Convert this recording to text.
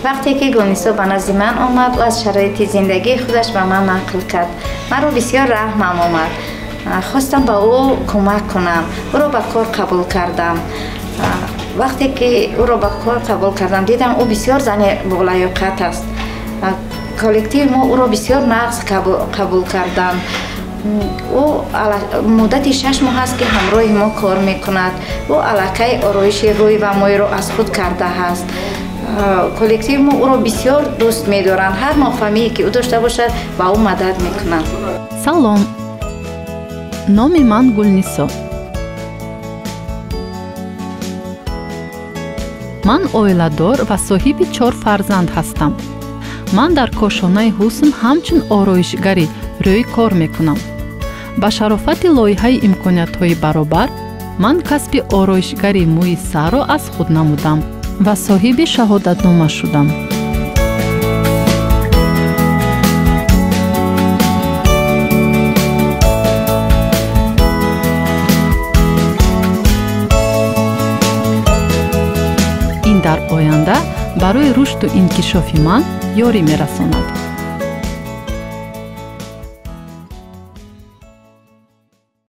вақте ки Гулнисо ба назди ман омад, ӯ аз шароити зиндагии худаш ба ман нақл кард. Маро бисёр раҳмам омад. Хостам ба ӯ кӯмак кунам. ӯро ба кор қабул кардам. вақте ки ӯро ба кор қабул кардам, дидам ӯ бисёр зани болаёқат аст. коллективи мо ӯро бисёр нағз қабул карданд. ӯ муддати 6 моҳ аст ки ҳамроҳи мо кор мекунад. ӯ аллакай ороиши рӯй ва мойро аз худ кардааст. коллективи мо ӯро бисёр дӯст медоранд. ҳар нофаҳмие ки ӯ дошта бошад ба ӯ мадад мекунанд. салом, номи ман Гулнисо. ман оиладор ва соҳиби 4 фарзанд ҳастам. ман дар кошонаи ҳусн ҳамчун ороишгари рӯй кор мекунам. ба шарофати лоиҳаи имкониятҳои баробар, ман касби ороишгари мӯи сарро аз худ намудам ва соҳиби шаҳодатнома шудам. ин дар оянда барои рушду инкишофи ман ёрӣ мерасонад.